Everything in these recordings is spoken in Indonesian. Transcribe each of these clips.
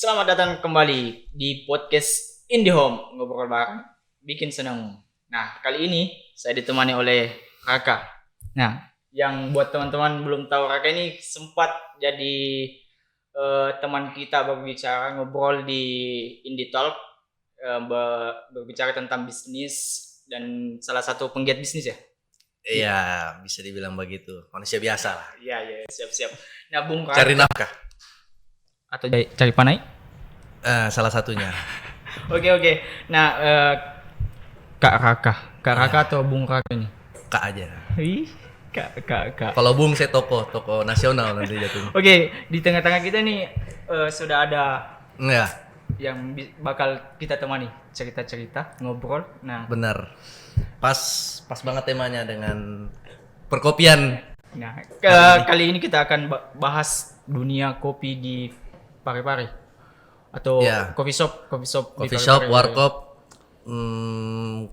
Selamat datang kembali di podcast IndiHome, ngobrol bareng, bikin senang. Nah, kali ini saya ditemani oleh Raka. Nah, yang buat teman-teman belum tahu, Raka ini sempat jadi teman kita berbicara ngobrol di IndiTalk, berbicara tentang bisnis dan salah satu penggiat bisnis ya. Iya, bisa dibilang begitu. Manusia biasa lah. Iya, siap-siap. Nah, Bung Raka. Cari nafkah. Atau cari panai? Salah satunya. Oke. Nah, Kak Raka atau Bung Raka ini? Kak aja. Ih, Kak. Kalau Bung saya toko nasional nanti jatuhnya. Oke, di tengah-tengah kita nih sudah ada Iya, yang bakal kita temani cerita-cerita, ngobrol. Nah, benar. Pas banget temanya dengan perkopian. nah kali ini kita akan bahas dunia kopi di Parepare atau Ya. coffee shop di Coffee shop, Parepare. warkop,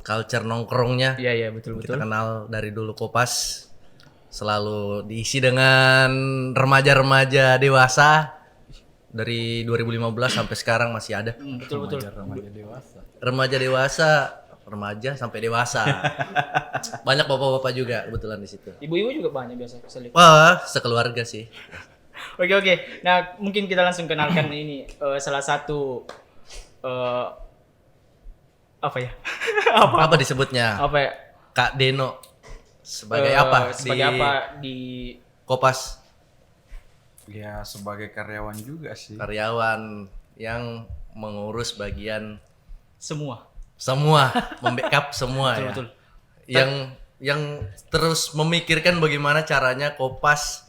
culture nongkrongnya. Iya, betul. Kita kenal dari dulu Kopas. Selalu diisi dengan remaja-remaja dewasa. Dari 2015 sampai sekarang masih ada. Betul. Remaja dewasa, remaja sampai dewasa. Banyak bapak-bapak juga kebetulan di situ. Ibu-ibu juga banyak biasa saya lihat. Wah, sekeluarga sih. Oke. Nah, mungkin kita langsung kenalkan ini salah satu apa ya? Apa disebutnya? Apa ya? Kak Deno sebagai apa di Kopas? Ya sebagai karyawan juga sih. Karyawan yang mengurus bagian semua? membackup semua ya. Betul. Yang terus memikirkan bagaimana caranya Kopas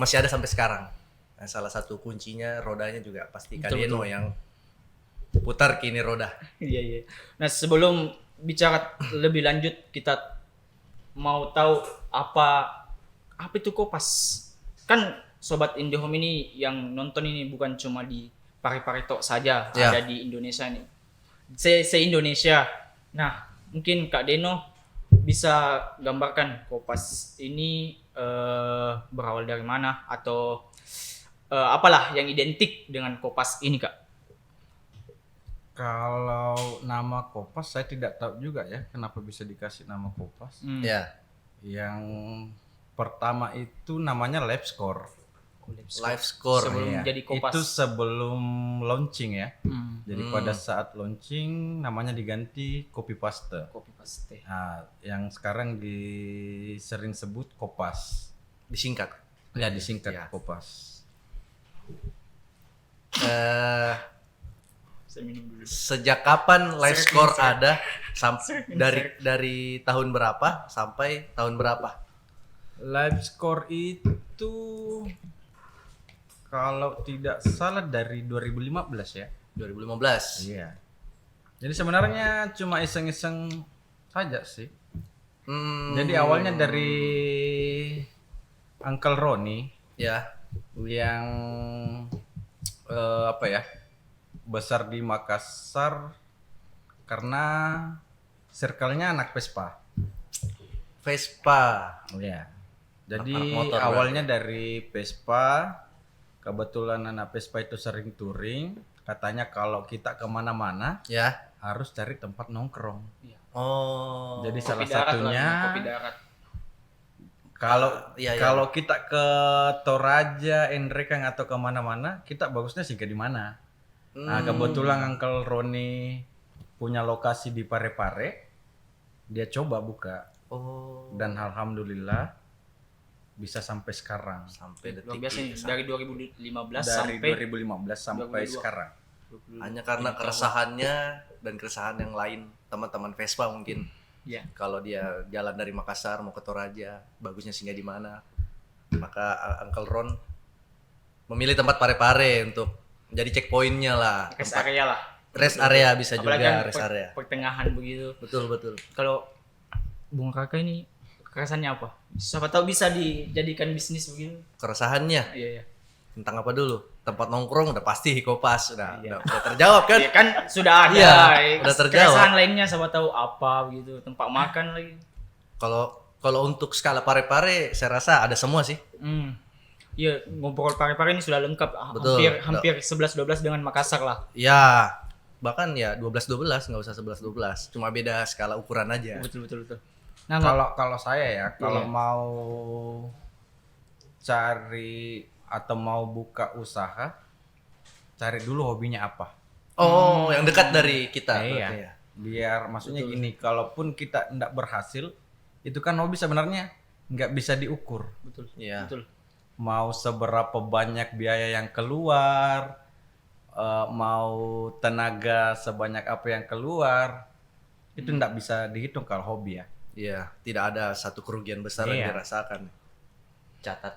masih ada sampai sekarang. Nah, salah satu kuncinya rodanya juga pasti Kak Deno yang putar kini roda. Iya. Nah, sebelum bicara lebih lanjut, kita mau tahu apa itu Kopas. Kan sobat IndiHome ini yang nonton ini bukan cuma di Parepare tok saja, Ya. ada di Indonesia nih. Se-Indonesia. Nah, mungkin Kak Deno bisa gambarkan Kopas ini berawal dari mana atau apalah yang identik dengan Kopas ini, Kak? Kalau nama Kopas saya tidak tahu juga ya kenapa bisa dikasih nama Kopas. Ya. Yang pertama itu namanya Live Score. Live Score sebelum Ya, jadi Kopas. itu sebelum launching ya. Jadi pada Hmm. saat launching namanya diganti Kopi Paste. Kopi Paste. Nah, yang sekarang sering sebut Kopas. Disingkat. Ya disingkat Ya. Kopas. Saya minum dulu. Sejak kapan Live Score ada? Sering. Dari tahun berapa sampai tahun berapa? Live Score itu kalau tidak salah dari 2015 ya. 2015. Iya. Jadi sebenarnya cuma iseng-iseng saja sih. Jadi awalnya dari Uncle Roni Ya. yang besar di Makassar karena circle-nya anak Vespa. Iya. Jadi Anak motor awalnya dari Vespa, kebetulan anak Vespa itu sering touring, katanya kalau kita kemana-mana Ya. harus cari tempat nongkrong. Oh. Jadi Kopi salah darat satunya lah, kopi darat. kalau Iya. kalau kita ke Toraja, Endrekang atau kemana-mana, kita bagusnya singgah di mana? Nah kebetulan Uncle Roni punya lokasi di Parepare, dia coba buka Oh. dan alhamdulillah bisa sampai sekarang. Sampai Luar detik biasa nih, ini. dari 2015 Dari sampai 2015 sampai 2022. sekarang. Hanya karena keresahannya dan keresahan yang lain teman-teman Vespa mungkin. Iya. Kalau dia jalan dari Makassar mau ke Toraja, bagusnya singgah di mana? Maka Uncle Ron memilih tempat Parepare untuk menjadi checkpointnya lah. Rest Tempat area lah. rest area bisa Apalagi juga kan rest area. pertengahan begitu. Betul. Kalau Bung Raka ini kerasannya apa? Siapa tahu bisa dijadikan bisnis begitu. Keresahannya Iya. tentang apa dulu? Tempat nongkrong udah pasti Kopas, Iya. udah terjawab kan? Iya kan sudah ada. Iya, udah terjawab. Keresahan lainnya siapa tahu apa begitu, tempat makan lagi. Kalau untuk skala Parepare saya rasa ada semua sih. Iya, ngobrol Parepare ini sudah lengkap. Betul. Hampir 11-12 dengan Makassar lah. Ya, bahkan ya 12-12, nggak usah 11-12. Cuma beda skala ukuran aja. Betul. Nah, Kalau saya ya, kalau Iya. mau cari atau mau buka usaha, cari dulu hobinya apa. Oh, yang dekat dari kita. Iya. berarti ya. Biar maksudnya gini, kalaupun kita tidak berhasil, itu kan hobi sebenarnya nggak bisa diukur. betul. Iya. Betul. Mau seberapa banyak biaya yang keluar, mau tenaga sebanyak apa yang keluar, itu nggak bisa dihitung kalau hobi ya. Iya, tidak ada satu kerugian besar yang Iya. dirasakan. Catat.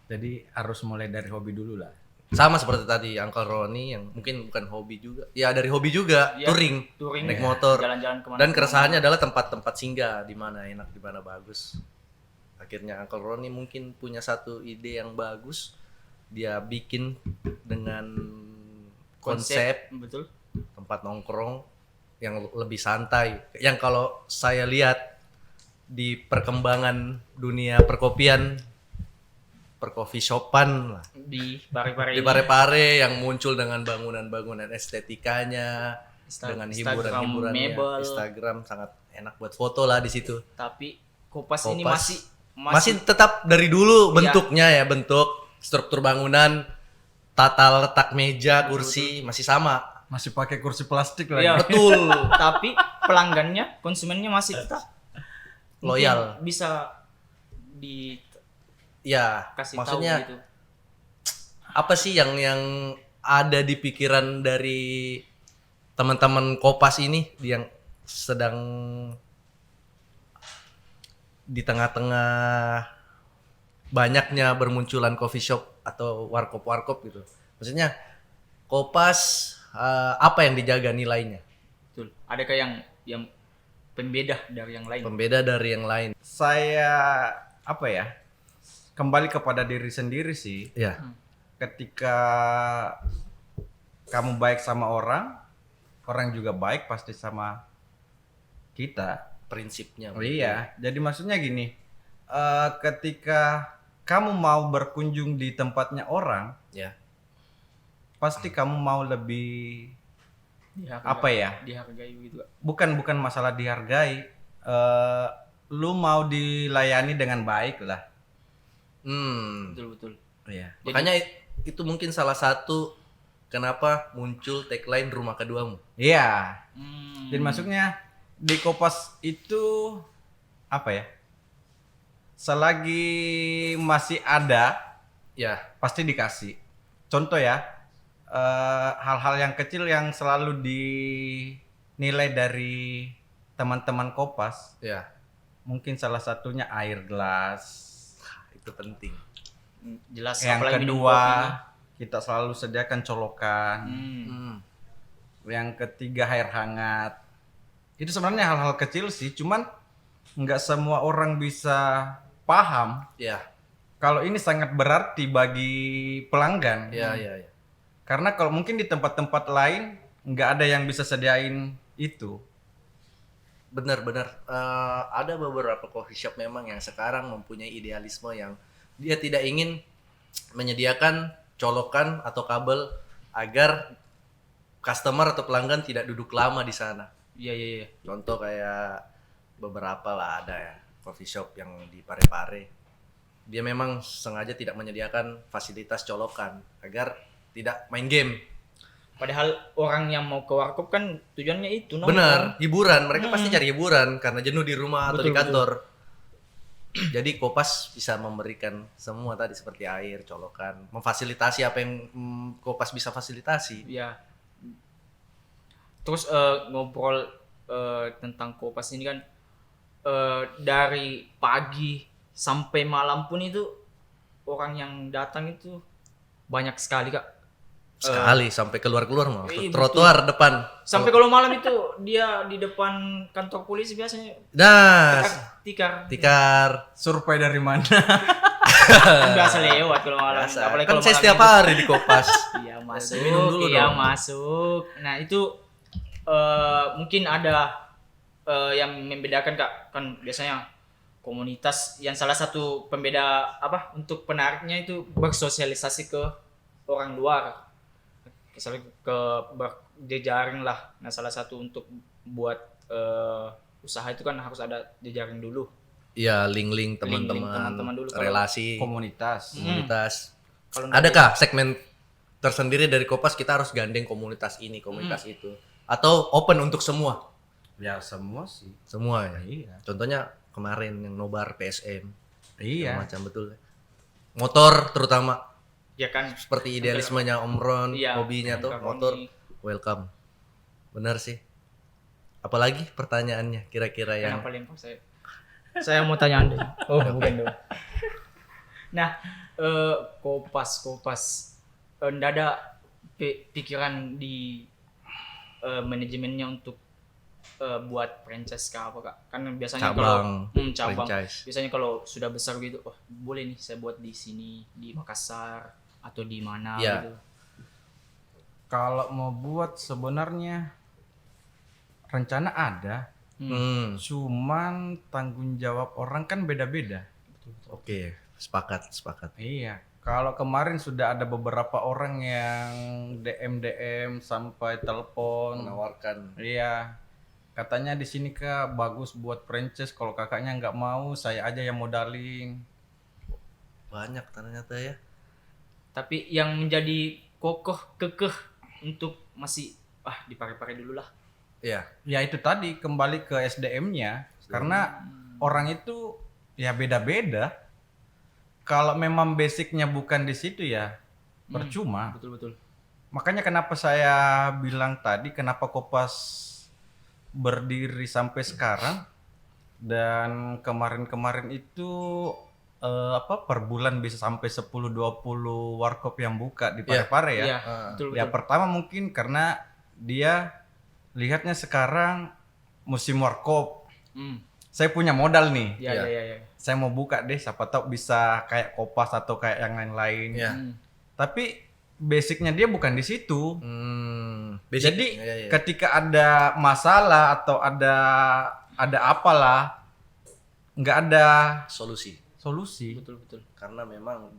Jadi harus mulai dari hobi dulu lah. Sama seperti tadi Uncle Roni yang mungkin bukan hobi juga. Ya dari hobi juga, Iya, touring, naik motor. Jalan-jalan kemana. Dan keresahannya adalah tempat-tempat singgah, di mana enak, di mana bagus. Akhirnya Uncle Roni mungkin punya satu ide yang bagus. Dia bikin dengan konsep Betul. tempat nongkrong yang lebih santai. Yang kalau saya lihat di perkembangan dunia perkopian, percoffee shopan lah, Di Parepare di ini. Parepare yang muncul dengan bangunan-bangunan estetikanya, dengan Instagram hiburan-hiburannya. mebel. Instagram sangat enak buat foto lah di situ. Tapi Kopas ini Kopas. masih Masih tetap dari dulu Iya. bentuknya ya, bentuk struktur bangunan, tata letak meja, kursi masih sama. Masih pakai kursi plastik lagi. Iya. Betul. tapi pelanggannya, konsumennya masih tetap Loyal. mungkin bisa dikasih Ya, tahu maksudnya gitu. apa sih yang ada di pikiran dari teman-teman Kopas ini yang sedang di tengah-tengah banyaknya bermunculan coffee shop atau warkop-warkop gitu. Maksudnya Kopas apa yang dijaga nilainya? Betul. Adakah yang pembeda dari yang lain? Pembeda dari yang lain. Saya apa ya? Kembali kepada diri sendiri sih. Ya. Ketika kamu baik sama orang, orang juga baik pasti sama kita. Prinsipnya. Oh iya, jadi maksudnya gini, ketika kamu mau berkunjung di tempatnya orang, Ya. pasti kamu mau lebih Dihargai, apa ya? dihargai gitu Kak. Bukan masalah dihargai, lu mau dilayani dengan baik lah. Betul. Iya. Makanya itu mungkin salah satu kenapa muncul tagline rumah keduamu. Iya. Hmm. Jadi maksudnya di Kopas itu apa ya? Selagi masih ada, Ya. pasti dikasih. Contoh ya, hal-hal yang kecil yang selalu dinilai dari teman-teman Kopas, Ya. mungkin salah satunya air gelas. Itu penting. Jelas Yang apalagi minum kedua, kopi. kita selalu sediakan colokan. Yang ketiga, air hangat. Itu sebenarnya hal-hal kecil sih, cuman nggak semua orang bisa paham Ya. kalau ini sangat berarti bagi pelanggan. Ya. Karena kalau mungkin di tempat-tempat lain nggak ada yang bisa sediain itu. Benar. Ada beberapa coffee shop memang yang sekarang mempunyai idealisme yang dia tidak ingin menyediakan colokan atau kabel agar customer atau pelanggan tidak duduk lama di sana. Iya. Contoh kayak beberapa lah ada ya coffee shop yang di Parepare. Dia memang sengaja tidak menyediakan fasilitas colokan agar tidak main game. Padahal orang yang mau ke warkop kan tujuannya itu nongkrong. Benar, hiburan. Mereka pasti cari hiburan karena jenuh di rumah atau di Betul, kantor. Jadi Kopas bisa memberikan semua tadi seperti air, colokan, memfasilitasi apa yang Kopas bisa fasilitasi. Iya. Terus ngobrol tentang Kopas ini kan dari pagi sampai malam pun itu orang yang datang itu banyak sekali Kak. Sekali sampai keluar-keluar mah. Iya, Trotoar depan. Sampai kalau malam itu dia di depan kantor polisi biasanya Nah, tikar. Survei dari mana? Biasa lewat kalau malam. biasa. Apalagi Kan kalau saya malam setiap itu. hari di Kopas. Iya masuk, Minum dulu iya dong. masuk. Nah itu mungkin ada yang membedakan Kak, kan biasanya komunitas yang salah satu pembeda apa untuk penariknya itu bersosialisasi ke orang luar, misalnya ke berjejaring lah. Nah salah satu untuk buat usaha itu kan harus ada jejaring dulu. Iya, link-link Link-link teman-teman, teman-teman dulu kalau relasi, Komunitas. komunitas. Kalau nggak Adakah segmen tersendiri dari Kopas kita harus gandeng komunitas ini, komunitas itu, atau open untuk semua? Ya semua sih. Semua ya. Iya. Contohnya kemarin yang nobar PSM, Iya. macam betul. Motor terutama ya kan seperti idealismenya Om Ron, iya, hobinya tuh Kak motor, Roni. welcome. Benar sih. Apalagi pertanyaannya kira-kira yang Kenapa lempar saya? Saya mau tanya Anda. Oh, bukan dong. Nah, Kopas. Nggak ada pikiran di manajemennya untuk buat franchise kah apa kak? Kan biasanya cabang, kalau cabang. franchise. Biasanya kalau sudah besar gitu, oh boleh nih saya buat di sini di Makassar atau di mana Iya. gitu. Kalau mau buat sebenarnya rencana ada, cuman tanggung jawab orang kan beda-beda. Oke, sepakat. Iya. Kalau kemarin sudah ada beberapa orang yang DM sampai telepon. Menawarkan. Iya. Katanya di sini kak bagus buat franchise. Kalau kakaknya nggak mau, saya aja yang modalin. Banyak ternyata ya. Tapi yang menjadi kekeh untuk masih di pare-pare dulu lah. Iya. Ya itu tadi kembali ke SDM-nya. Karena orang itu ya beda-beda. Kalau memang basicnya bukan di situ ya percuma. Betul. Makanya kenapa saya bilang tadi kenapa Kopas berdiri sampai sekarang dan kemarin-kemarin itu per bulan bisa sampai 10-20 warkop yang buka di Parepare ya. Iya, betul. Ya pertama mungkin karena dia lihatnya sekarang musim warkop. Saya punya modal nih. Iya. Saya mau buka deh, siapa tahu bisa kayak Kopas atau kayak yang lain-lain. Iya. Tapi basicnya dia bukan di situ. Basic. Jadi Iya. ketika ada masalah atau ada apalah, nggak ada Solusi. solusi. Betul. Karena memang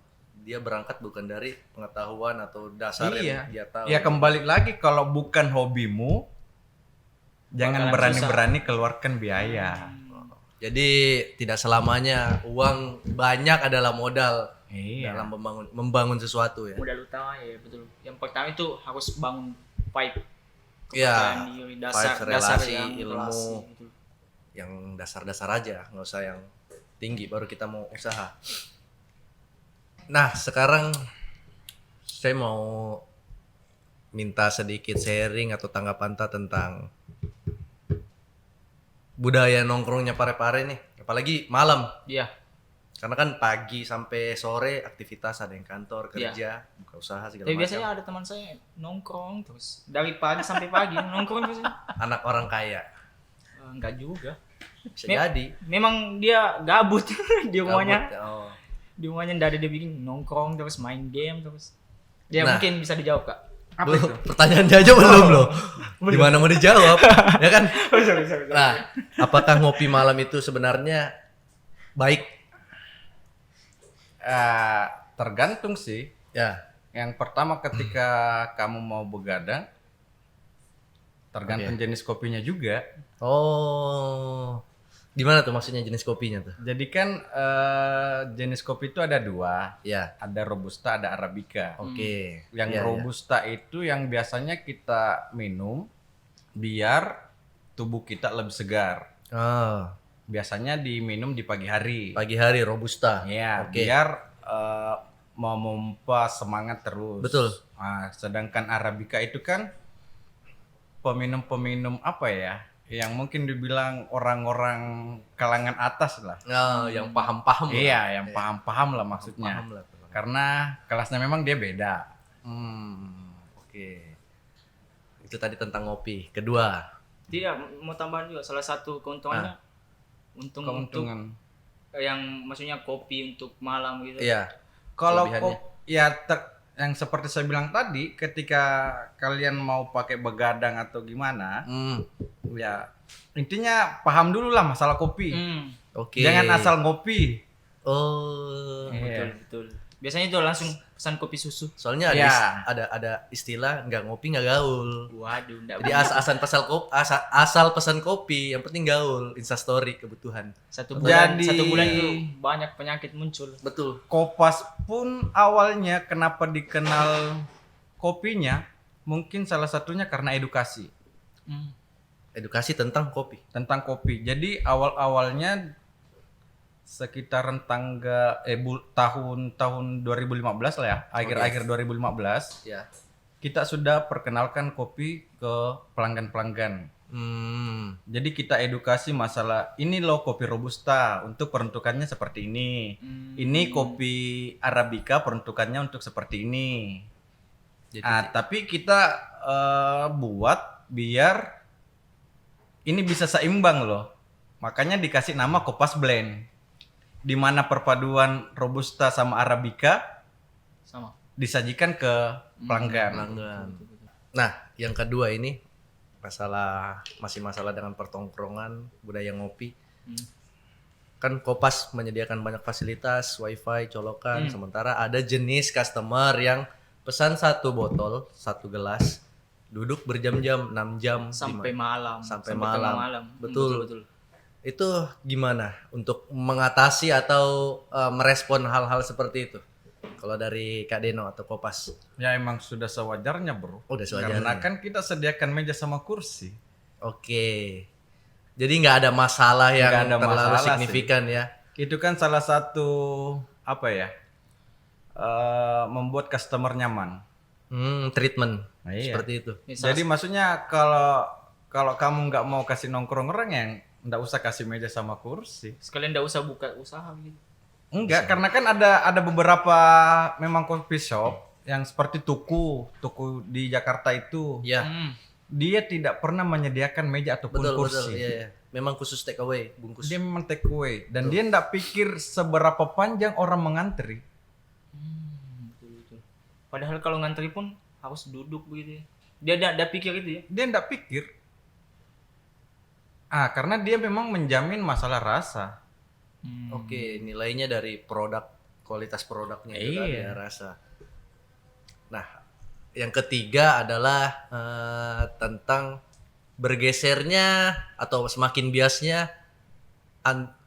dia berangkat bukan dari pengetahuan atau dasar Iya. yang dia tahu. Ya kembali lagi kalau bukan hobimu, jangan Bakalan berani-berani keluarkan biaya. Jadi tidak selamanya uang banyak adalah modal Iya. dalam membangun sesuatu ya. Modal utama ya betul. Yang pertama itu harus bangun pipe. Iya. Kepercayaan diri, dasar relasi, yang ilmu. relasi, betul. Yang dasar-dasar aja, nggak usah yang tinggi baru kita mau usaha. Nah, sekarang saya mau minta sedikit sharing atau tanggapan tentang budaya nongkrongnya Parepare nih, apalagi malam. Iya. Karena kan pagi sampai sore aktivitas, ada yang kantor, kerja, Iya. buka usaha segala Tapi macam. biasanya ada teman saya nongkrong terus dari pagi sampai pagi nongkrong terus. Anak orang kaya. Enggak juga. Bisa jadi. Memang dia gabut di rumahnya. Gabut, oh. Di rumahnya enggak ada, dia bikin nongkrong terus main game terus. Ya Nah. mungkin bisa dijawab kak. Apa Belum, itu? pertanyaan dia aja belum loh. Gimana mau dijawab? Ya kan? Sorry. Nah, apakah ngopi malam itu sebenarnya baik? Tergantung sih. Ya. Yang pertama ketika kamu mau begadang, tergantung jenis kopinya juga. Oh. Gimana tuh maksudnya jenis kopinya tuh? Jadi kan jenis kopi itu ada dua, Ya. ada robusta, ada arabica. Oke. Yang Ya, robusta itu yang biasanya kita minum biar tubuh kita lebih segar. ya. Oh, Biasanya diminum di pagi hari. pagi hari robusta. Ya, Oke. biar memompa semangat terus. Betul. Nah, sedangkan arabica itu kan peminum-peminum apa ya? Yang mungkin dibilang orang-orang kalangan atas lah. Oh, yang paham-paham. lah. Iya, yang paham-paham lah maksudnya. Paham lah. Karena kelasnya memang dia beda. Oke. Itu tadi tentang ngopi. Kedua. Tidak, mau tambahan juga salah satu keuntungannya untuk Keuntungan. yang maksudnya kopi untuk malam gitu. Iya. Kalau Kelebihannya. yang seperti saya bilang tadi, ketika kalian mau pakai begadang atau gimana, ya intinya paham dulu lah masalah kopi. Oke. Jangan asal ngopi. Oh. Iya. Betul. Biasanya itu langsung pesan kopi susu. Soalnya ada Ya. ada istilah nggak ngopi nggak gaul. Waduh, enggak. Jadi asal pesan kopi, yang penting gaul, Instastory kebutuhan. Satu bulan Jadi- satu bulan itu banyak penyakit muncul. Betul. Kopas pun awalnya kenapa dikenal kopinya, mungkin salah satunya karena edukasi Edukasi tentang kopi. tentang kopi. Jadi awal-awalnya sekitaran tahun 2015 lah ya, akhir-akhir 2015 Ya. kita sudah perkenalkan kopi ke pelanggan-pelanggan. Jadi kita edukasi masalah ini loh kopi robusta untuk peruntukannya seperti ini. Ini kopi arabica peruntukannya untuk seperti ini. Jadi Tapi kita buat biar ini bisa seimbang loh. Makanya dikasih nama Kopas Blend. Di mana perpaduan robusta sama arabica Sama. disajikan ke pelanggan. pelanggan. Nah, yang kedua ini masih masalah dengan pertongkrongan, budaya ngopi. Kan Kopas menyediakan banyak fasilitas, wifi, colokan, sementara ada jenis customer yang pesan satu botol, satu gelas, duduk berjam-jam, 6 jam, Sampai malam. Sampai tengah malam. malam. Betul. Itu gimana untuk mengatasi atau merespon hal-hal seperti itu? Kalau dari Kak Deno atau Kopas? Ya emang sudah sewajarnya bro. Udah sewajarnya. Karena kan kita sediakan meja sama kursi. Oke. Jadi nggak ada masalah yang Nggak ada terlalu masalah signifikan ya? Itu kan salah satu apa ya? Membuat customer nyaman. Treatment. Nah, iya. Seperti itu. Jadi maksudnya kalau kamu nggak mau kasih nongkrong orang yang nggak usah kasih meja sama kursi. Sekalian enggak usah buka usaha gitu. Enggak, karena kan ada beberapa memang coffee shop yang seperti tuku di Jakarta itu. Ya, Dia tidak pernah menyediakan meja ataupun betul. kursi. Iya. Memang khusus take away, bungkus. Dia memang take away dan dia nggak pikir seberapa panjang orang mengantri. Betul. Padahal kalau ngantri pun harus duduk begitu ya. Dia ada pikir itu ya. Dia nggak pikir. Karena dia memang menjamin masalah rasa. Oke, nilainya dari kualitas produknya juga Iya. ada rasa. Nah, yang ketiga adalah tentang bergesernya atau semakin biasnya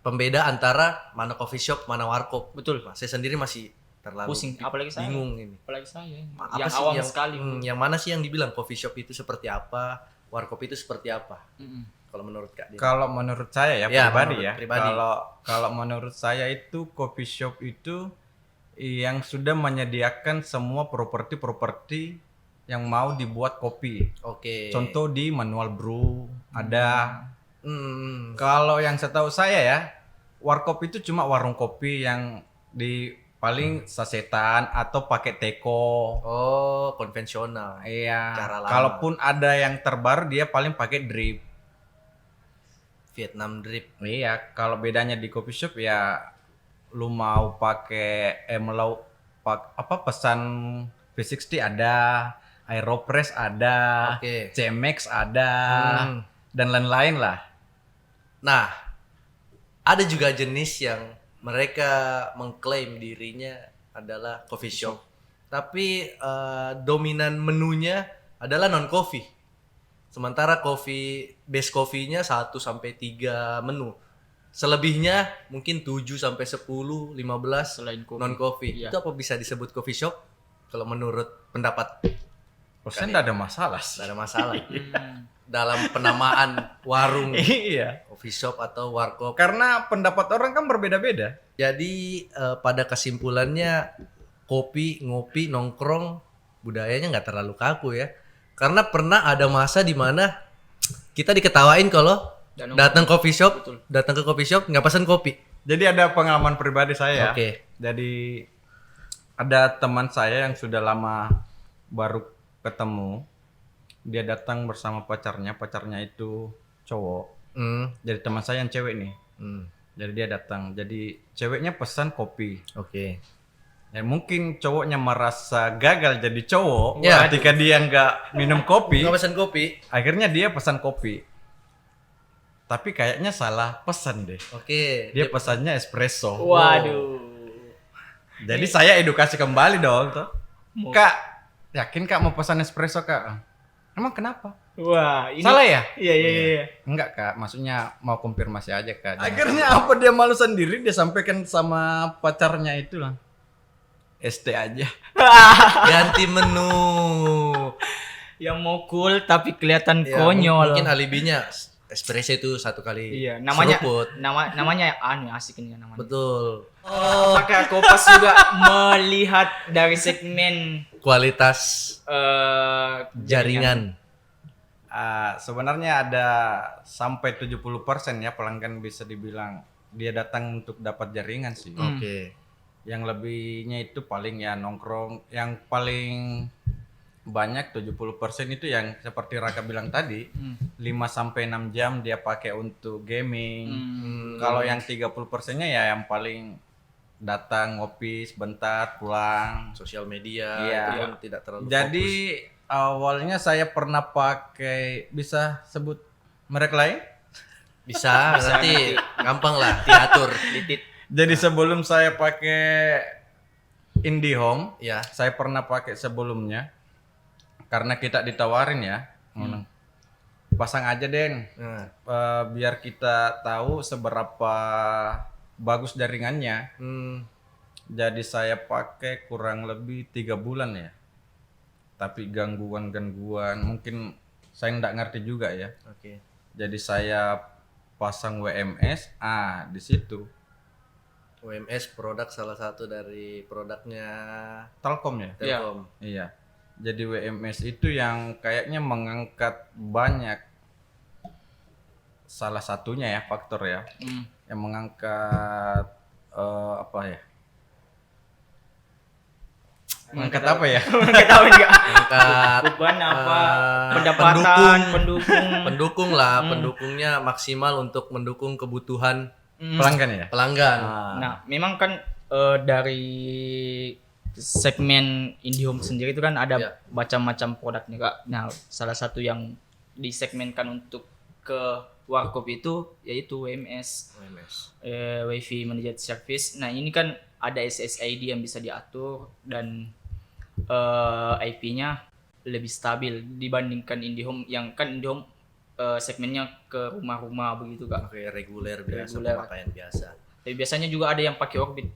pembeda antara mana coffee shop, mana warkop. Betul. Nah, saya sendiri masih terlalu Pusing, apalagi saya. bingung ini. Apalagi saya. Apa Yang sih awam sekali. yang mana sih yang dibilang coffee shop itu seperti apa, warkop itu seperti apa? Kalau menurut Kak Dino? Kalau menurut saya ya, Ya, pribadi menurut ya. pribadi. Kalau menurut saya itu coffee shop itu yang sudah menyediakan semua properti-properti yang mau dibuat kopi. Oke. Contoh di manual brew ada. Hmm. Kalau yang setahu saya ya, warkop itu cuma warung kopi yang di paling sasetan atau pakai teko. Oh, konvensional. Iya. Cara lama. Kalaupun ada yang terbaru dia paling pakai drip. Vietnam drip. Iya, kalau bedanya di coffee shop ya lu mau pakai pesan V60 ada, Aeropress ada, Oke. CMX ada, Hmm. dan lain-lain lah. Nah, ada juga jenis yang mereka mengklaim dirinya adalah coffee shop. Tapi dominan menunya adalah non coffee. Sementara base coffee-nya 1 sampai 3 menu. Selebihnya mungkin 7 sampai 10, 15 Selain kopi. non coffee. Iya. Itu apa bisa disebut coffee shop? Kalau menurut pendapat Saya nggak ada masalah sih. tidak ada masalah dalam penamaan warung Iya. coffee shop atau warkop. Karena pendapat orang kan berbeda-beda. Jadi pada kesimpulannya kopi, ngopi, nongkrong budayanya nggak terlalu kaku ya. Karena pernah ada masa di mana kita diketawain kalau Dan datang coffee shop, Betul. datang ke coffee shop nggak pesan kopi. Jadi ada pengalaman pribadi saya. Oke. Jadi ada teman saya yang sudah lama baru ketemu. Dia datang bersama pacarnya itu cowok. Jadi teman saya yang cewek nih. Jadi dia datang. Jadi ceweknya pesan kopi. Oke. Ya mungkin cowoknya merasa gagal jadi cowok Ya. ketika dia nggak minum kopi. Nggak pesan kopi. Akhirnya dia pesan kopi. tapi kayaknya salah pesan deh. Oke. Dia pesannya espresso. Waduh. Jadi saya edukasi kembali dong tuh. Mau- Kak, yakin Kak mau pesan espresso Kak? Emang kenapa? Wah, ini Salah ya? Iya. Enggak Kak, maksudnya mau konfirmasi aja Kak. Akhirnya apa dia malu sendiri, dia sampaikan sama pacarnya itu lah. ST aja. Ganti menu. Yang mau cool tapi kelihatan Ya, konyol. mungkin alibinya espresso itu satu kali. Iya, namanya seruput. namanya asik ini namanya. Betul. Apakah Kopas juga melihat dari segmen Kualitas jaringan? jaringan. Sebenarnya ada sampai 70% ya pelanggan bisa dibilang dia datang untuk dapat jaringan sih. Oke. Yang lebihnya itu paling ya nongkrong, yang paling banyak 70% itu yang seperti Raka bilang tadi, 5 sampai 6 jam dia pakai untuk gaming. Kalau yang 30%-nya ya yang paling datang ngopi sebentar pulang. Sosial media Iya. itu kan tidak terlalu Jadi awalnya saya pernah pakai, bisa sebut merek lain? bisa nanti gampang lah diatur. Titit. Jadi sebelum saya pakai IndiHome, Ya. saya pernah pakai sebelumnya karena kita ditawarin ya, pasang aja Den, Nah. biar kita tahu seberapa bagus jaringannya. Jadi saya pakai kurang lebih 3 bulan ya. Tapi gangguan-gangguan mungkin saya nggak ngerti juga ya. Oke. Jadi saya pasang WMS, di situ WMS produk salah satu dari produknya Telkom ya. Telkom. Iya. Jadi WMS itu yang kayaknya mengangkat banyak, salah satunya ya faktor ya, yang mengangkat apa ya? Mengangkat apa ya? Nggak tahu juga. Angkat Beban apa? eh, Pendapatan, pendukung. pendukung lah, pendukungnya maksimal untuk mendukung kebutuhan Pelanggan ya. pelanggan. Nah, memang kan dari segmen IndiHome sendiri itu kan ada Ya. macam-macam produknya Kak. Nah, salah satu yang disegmenkan untuk ke warkop itu yaitu WMS, WMS. Wi-Fi Managed Service. Nah, ini kan ada SSID yang bisa diatur dan IP-nya lebih stabil dibandingkan IndiHome yang kan IndiHome segmennya ke rumah-rumah begitu Kak. Oke, reguler biasa, Reguler. pemakaian biasa. Tapi biasanya juga ada yang pakai Orbit.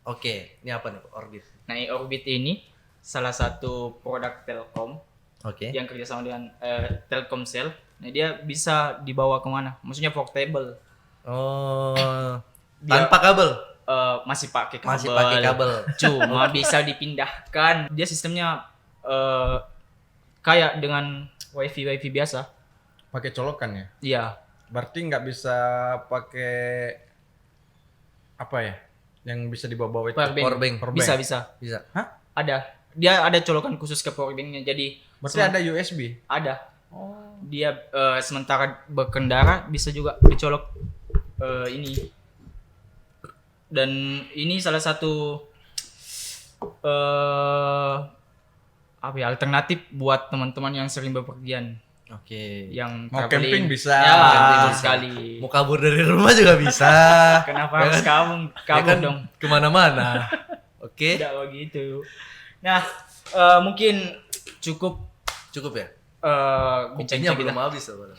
Oke, ini apa nih Orbit? Nah, Orbit ini salah satu produk Telkom Oke. yang kerjasama dengan Telkomsel. Nah, dia bisa dibawa kemana? Maksudnya portable. Oh, Dia- tanpa kabel? Masih pakai kabel. Masih pakai kabel. Cuma bisa dipindahkan. Dia sistemnya kayak dengan wifi biasa. Pakai colokan ya. Iya. Berarti nggak bisa pakai apa ya? Yang bisa dibawa itu. Powerbank. Bisa bisa. Bisa. Hah? Ada. Dia ada colokan khusus ke powerbanknya. Jadi Berarti ada USB. ada. Oh. Dia sementara berkendara bisa juga dicolok ini. Dan ini salah satu apa ya, alternatif buat teman-teman yang sering bepergian, Oke. yang Mau traveling. camping bisa. Ya, Camping betul bisa. sekali. Mau kabur dari rumah juga bisa. Kenapa harus kabur Ya kan, dong? kemana-mana. Oke. Tidak begitu. Nah, mungkin cukup Cukup ya? bincang-bincang Kopinya belum kita. habis loh.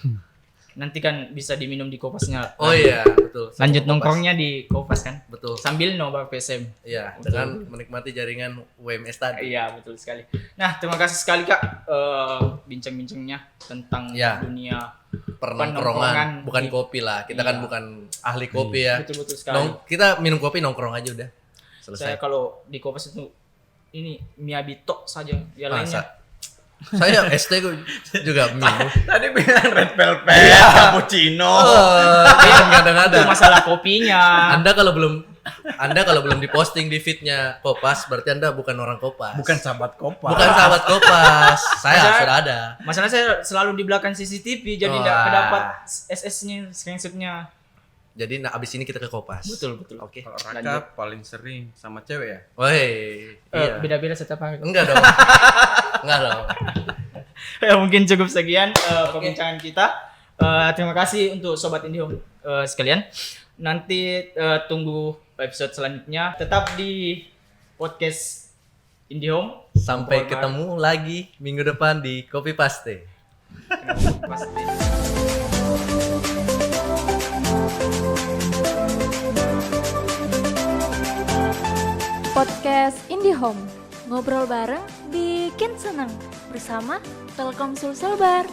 Nanti kan bisa diminum di Kopasnya. Oh iya, betul. Lanjut Sama nongkrongnya di Kopas kan? Kopas. Betul. Sambil nobar PSM. Iya, dengan menikmati jaringan WMS tadi. Iya, betul sekali. Nah, terima kasih sekali Kak bincang-bincangnya tentang Ya. dunia Pernongkrongan, Penongkrongan bukan di- kopi lah. Kita kan Iya. bukan ahli kopi ya. betul-betul sekali. Kita minum kopi nongkrong aja udah. Saya Selesai. kalau di Kopas itu ini Miyabi-tok saja, yang lainnya. Masa? Saya ST gue juga minum. Tadi bilang red velvet, cappuccino. Jangan kadang-kadang. Itu masalah kopinya. Anda kalau belum diposting di feednya Kopas, berarti Anda bukan orang Kopas. Bukan sahabat Kopas. Bukan sahabat Kopas. Saya Masa- sudah ada. Masalah saya selalu di belakang CCTV jadi tidak Wah. kedapat SS-nya, screenshot-nya. Jadi abis ini kita ke Kopas. Betul. Oke. Kalau Lanjut. Raka paling sering sama cewek ya? Woi. Iya. Beda-beda setiap hari. Enggak dong. Enggak dong. Ya, mungkin cukup sekian perbincangan kita. Terima kasih untuk Sobat IndiHome sekalian. Nanti tunggu episode selanjutnya. Tetap di podcast IndiHome. Sampai ketemu lagi minggu depan di Kopi Paste. Pasti. Podcast IndiHome. Ngobrol bareng bikin seneng bersama Telkomsel Selbar.